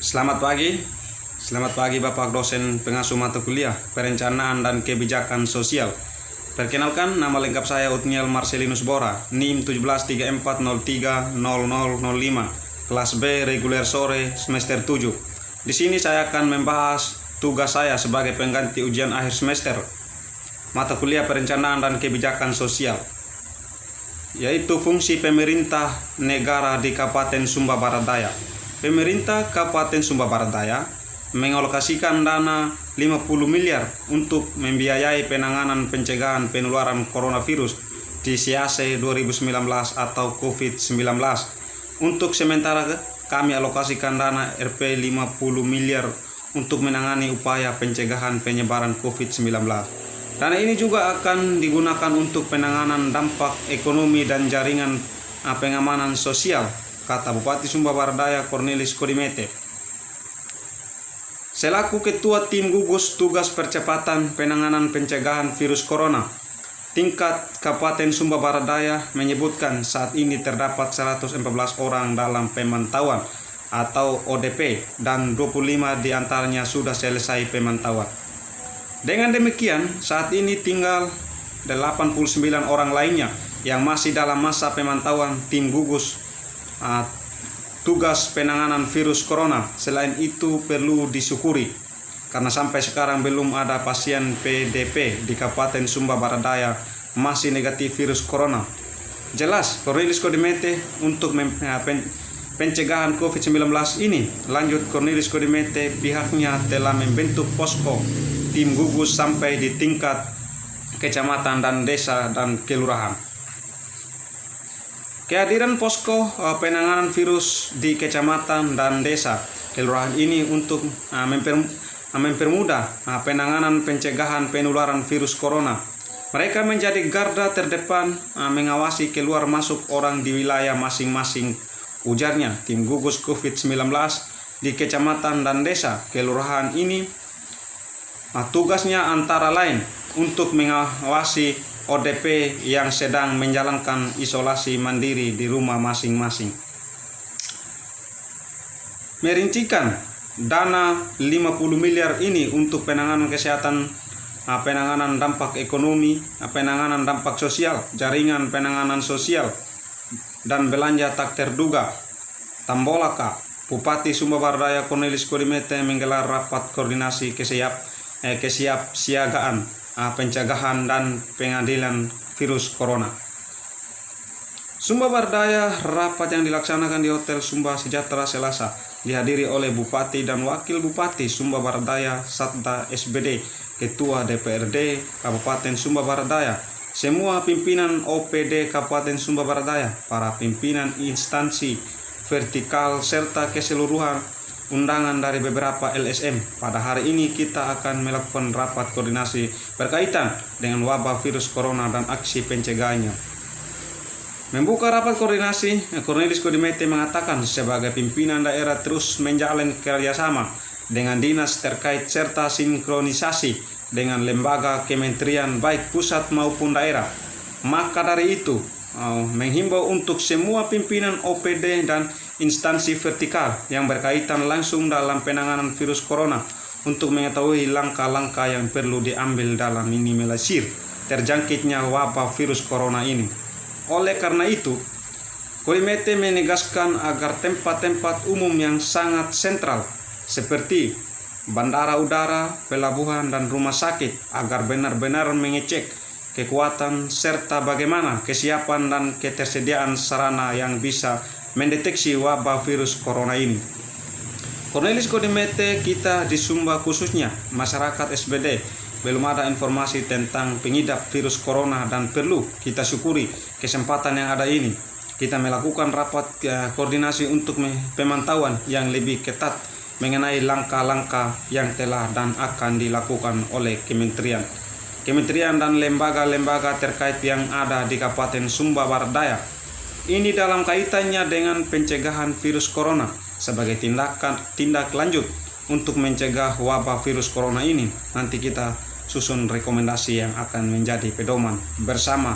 Selamat pagi Bapak dosen pengasuh mata kuliah Perencanaan dan Kebijakan Sosial. Perkenalkan, nama lengkap saya Utniel Marcelinus Bora, NIM 1734030005, kelas B reguler sore semester 7. Di sini saya akan membahas tugas saya sebagai pengganti ujian akhir semester mata kuliah Perencanaan dan Kebijakan Sosial, yaitu fungsi pemerintah negara di Kabupaten Sumba Barat Daya. Pemerintah Kabupaten Sumba Barat Daya mengalokasikan dana 50 miliar untuk membiayai penanganan pencegahan penularan coronavirus di SIASE 2019 atau COVID-19. Untuk sementara kami alokasikan dana Rp 50 miliar untuk menangani upaya pencegahan penyebaran COVID-19. Dana ini juga akan digunakan untuk penanganan dampak ekonomi dan jaringan pengamanan sosial, kata Bupati Sumba Barat Daya Cornelis Kodimete. Selaku Ketua Tim Gugus Tugas Percepatan Penanganan Pencegahan Virus Corona, tingkat Kabupaten Sumba Barat Daya menyebutkan saat ini terdapat 114 orang dalam pemantauan atau ODP dan 25 diantaranya sudah selesai pemantauan. Dengan demikian, saat ini tinggal 89 orang lainnya yang masih dalam masa pemantauan tim gugus tugas penanganan virus corona. Selain itu perlu disyukuri karena sampai sekarang belum ada pasien PDP di Kabupaten Sumba Barat Daya masih negatif virus corona. Jelas Cornelis Kodimete untuk pencegahan COVID-19 ini. Lanjut Cornelis Kodimete, pihaknya telah membentuk posko tim gugus sampai di tingkat kecamatan dan desa dan kelurahan. Kehadiran posko penanganan virus di kecamatan dan desa kelurahan ini untuk mempermudah penanganan pencegahan penularan virus corona. Mereka menjadi garda terdepan mengawasi keluar masuk orang di wilayah masing-masing, ujarnya. Tim gugus COVID-19 di kecamatan dan desa kelurahan ini tugasnya antara lain untuk mengawasi ODP yang sedang menjalankan isolasi mandiri di rumah masing-masing. Merincikan dana 50 miliar ini untuk penanganan kesehatan, penanganan dampak ekonomi, penanganan dampak sosial, jaringan penanganan sosial, dan belanja tak terduga. Tambolaka, Bupati Sumba Barat Daya Cornelis Kodimete menggelar rapat koordinasi kesiapsiagaan pencegahan dan pengadilan virus corona. Sumba Barat Daya, rapat yang dilaksanakan di Hotel Sumba Sejahtera Selasa dihadiri oleh Bupati dan Wakil Bupati Sumba Barat Daya, Satda SBD, Ketua DPRD Kabupaten Sumba Barat Daya, semua pimpinan OPD Kabupaten Sumba Barat Daya, para pimpinan instansi vertikal serta keseluruhan undangan dari beberapa LSM. Pada hari ini kita akan melakukan rapat koordinasi berkaitan dengan wabah virus corona dan aksi pencegahannya. Membuka rapat koordinasi, Cornelis Kodimete mengatakan sebagai pimpinan daerah terus menjalin kerjasama dengan dinas terkait serta sinkronisasi dengan lembaga kementerian baik pusat maupun daerah. Maka dari itu menghimbau untuk semua pimpinan OPD dan instansi vertikal yang berkaitan langsung dalam penanganan virus corona untuk mengetahui langkah-langkah yang perlu diambil dalam minimalisir terjangkitnya wabah virus corona ini. Oleh karena itu, Kodimete menegaskan agar tempat-tempat umum yang sangat sentral seperti bandara udara, pelabuhan, dan rumah sakit agar benar-benar mengecek kekuatan serta bagaimana kesiapan dan ketersediaan sarana yang bisa mendeteksi wabah virus corona ini. Cornelis Kodimete, kita di Sumba khususnya masyarakat SBD belum ada informasi tentang pengidap virus corona dan perlu kita syukuri kesempatan yang ada ini. Kita melakukan rapat koordinasi untuk pemantauan yang lebih ketat mengenai langkah-langkah yang telah dan akan dilakukan oleh kementerian dan lembaga-lembaga terkait yang ada di Kabupaten Sumba Barat Daya. Ini dalam kaitannya dengan pencegahan virus corona sebagai tindak lanjut untuk mencegah wabah virus corona ini. Nanti kita susun rekomendasi yang akan menjadi pedoman bersama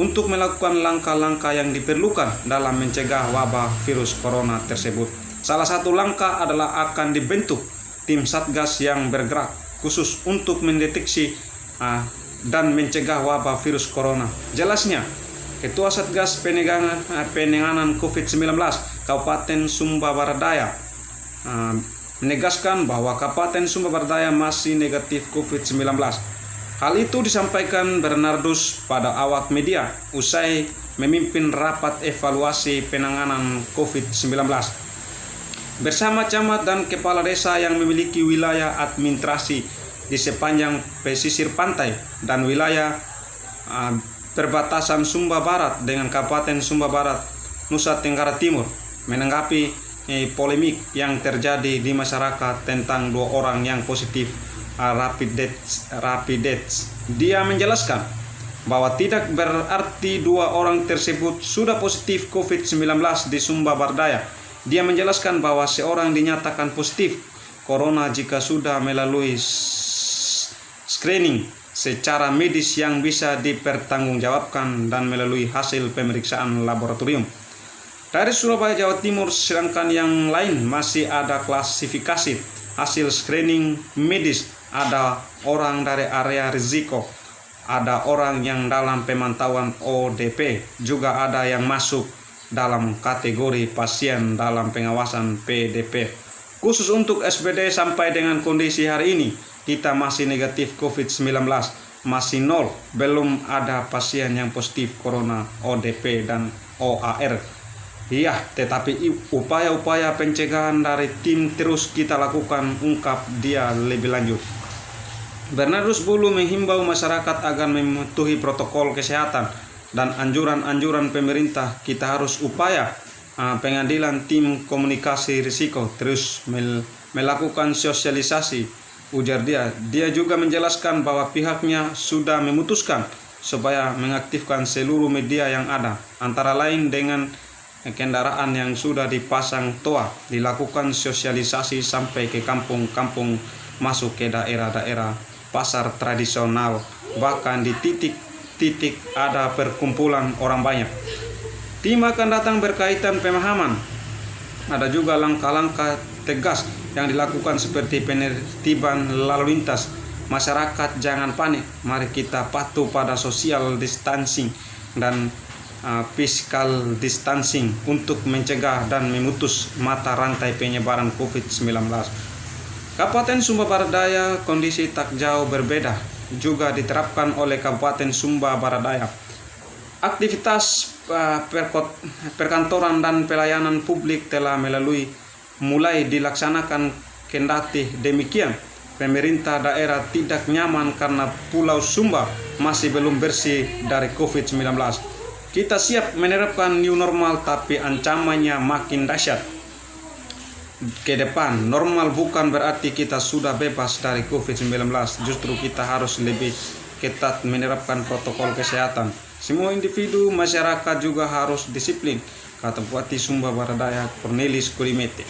untuk melakukan langkah-langkah yang diperlukan dalam mencegah wabah virus corona tersebut. Salah satu langkah adalah akan dibentuk tim Satgas yang bergerak khusus untuk mendeteksi dan mencegah wabah virus corona. Jelasnya, Ketua Satgas Penanganan COVID-19 Kabupaten Sumba Barat Daya menegaskan bahwa Kabupaten Sumba Barat Daya masih negatif COVID-19. Hal itu disampaikan Bernardus pada awak media usai memimpin rapat evaluasi penanganan COVID-19 bersama camat dan kepala desa yang memiliki wilayah administrasi di sepanjang pesisir pantai dan wilayah perbatasan Sumba Barat dengan Kabupaten Sumba Barat, Nusa Tenggara Timur, menanggapi polemik yang terjadi di masyarakat tentang 2 orang yang positif rapid test. Dia menjelaskan bahwa tidak berarti 2 orang tersebut sudah positif COVID-19 di Sumba Barat Daya. Dia menjelaskan bahwa seorang dinyatakan positif corona jika sudah melalui screening secara medis yang bisa dipertanggungjawabkan dan melalui hasil pemeriksaan laboratorium. Dari Surabaya, Jawa Timur, sedangkan yang lain masih ada klasifikasi hasil screening medis. Ada orang dari area risiko, ada orang yang dalam pemantauan ODP, juga ada yang masuk dalam kategori pasien dalam pengawasan PDP. Khusus untuk SBD sampai dengan kondisi hari ini, kita masih negatif COVID-19, masih 0, belum ada pasien yang positif corona ODP dan OAR. Iya, tetapi upaya-upaya pencegahan dari tim terus kita lakukan, ungkap dia lebih lanjut. Bernardus Bulu menghimbau masyarakat agar mematuhi protokol kesehatan dan anjuran-anjuran pemerintah. Kita harus upaya pengadilan tim komunikasi risiko terus melakukan sosialisasi, ujar dia. Dia juga menjelaskan bahwa pihaknya sudah memutuskan supaya mengaktifkan seluruh media yang ada, antara lain dengan kendaraan yang sudah dipasang toa, dilakukan sosialisasi sampai ke kampung-kampung, masuk ke daerah-daerah pasar tradisional, bahkan di titik-titik ada perkumpulan orang banyak. Tim akan datang berkaitan pemahaman. Ada juga langkah-langkah tegas yang dilakukan seperti penertiban lalu lintas. Masyarakat jangan panik, mari kita patuh pada social distancing dan physical distancing untuk mencegah dan memutus mata rantai penyebaran COVID-19. Kabupaten Sumba Barat Daya kondisi tak jauh berbeda juga diterapkan oleh Kabupaten Sumba Barat Daya. Aktivitas perkantoran dan pelayanan publik telah mulai dilaksanakan. Kendati demikian, pemerintah daerah tidak nyaman karena Pulau Sumba masih belum bersih dari COVID-19. Kita siap menerapkan new normal, tapi ancamannya makin dahsyat ke depan. Normal bukan berarti kita sudah bebas dari COVID-19. Justru kita harus lebih ketat menerapkan protokol kesehatan. Semua individu masyarakat juga harus disiplin, kata Bupati Sumba Barat Daya Cornelis Kulimete.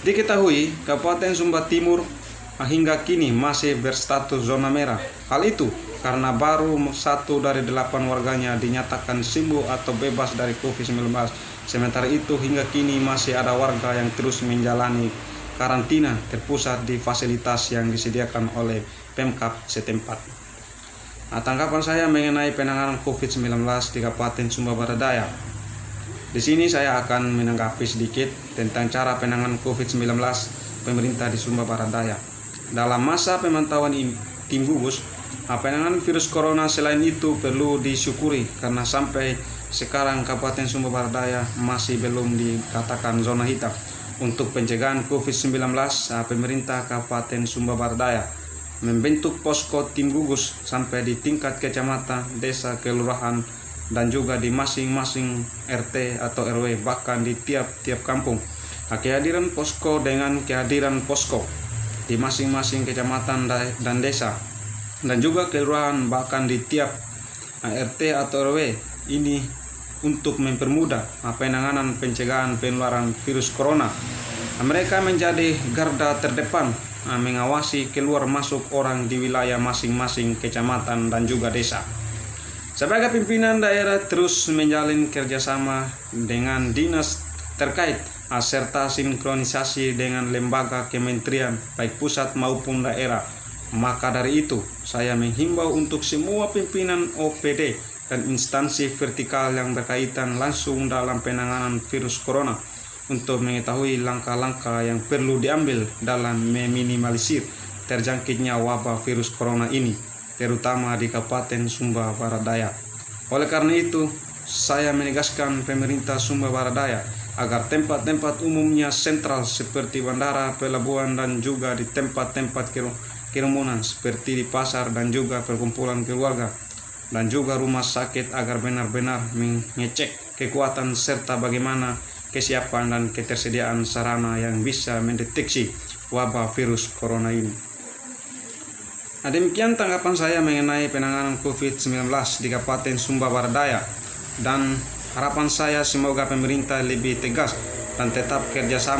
Diketahui Kabupaten Sumba Timur hingga kini masih berstatus zona merah. Hal itu karena baru 1 dari 8 warganya dinyatakan sembuh atau bebas dari COVID-19. Sementara itu hingga kini masih ada warga yang terus menjalani karantina terpusat di fasilitas yang disediakan oleh Pemkab setempat. Tanggapan saya mengenai penanganan COVID-19 di Kabupaten Sumba Barat Daya. Di sini saya akan menanggapi sedikit tentang cara penanganan COVID-19 pemerintah di Sumba Barat Daya. Dalam masa pemantauan ini, tim gugus penanganan virus corona selain itu perlu disyukuri karena sampai sekarang Kabupaten Sumba Barat Daya masih belum dikatakan zona hitam. Untuk pencegahan COVID-19, pemerintah Kabupaten Sumba Barat Daya membentuk posko tim gugus sampai di tingkat kecamatan, desa, kelurahan, dan juga di masing-masing RT atau RW, bahkan di tiap-tiap kampung. Kehadiran posko dengan kehadiran posko di masing-masing kecamatan dan desa, dan juga kelurahan, bahkan di tiap RT atau RW ini untuk mempermudah penanganan pencegahan penularan virus corona. Mereka menjadi garda terdepan mengawasi keluar masuk orang di wilayah masing-masing kecamatan dan juga desa. Sebagai pimpinan daerah terus menjalin kerjasama dengan dinas terkait serta sinkronisasi dengan lembaga kementerian baik pusat maupun daerah. Maka dari itu, saya menghimbau untuk semua pimpinan OPD dan instansi vertikal yang berkaitan langsung dalam penanganan virus corona untuk mengetahui langkah-langkah yang perlu diambil dalam meminimalisir terjangkitnya wabah virus corona ini, terutama di Kabupaten Sumba Barat Daya. Oleh karena itu, saya menegaskan pemerintah Sumba Barat Daya agar tempat-tempat umumnya sentral seperti bandara, pelabuhan, dan juga di tempat-tempat kerumunan seperti di pasar dan juga perkumpulan keluarga dan juga rumah sakit agar benar-benar mengecek kekuatan serta bagaimana kesiapan dan ketersediaan sarana yang bisa mendeteksi wabah virus corona ini. Nah, demikian tanggapan saya mengenai penanganan COVID-19 di Kabupaten Sumba Barat Daya, dan harapan saya semoga pemerintah lebih tegas dan tetap kerjasama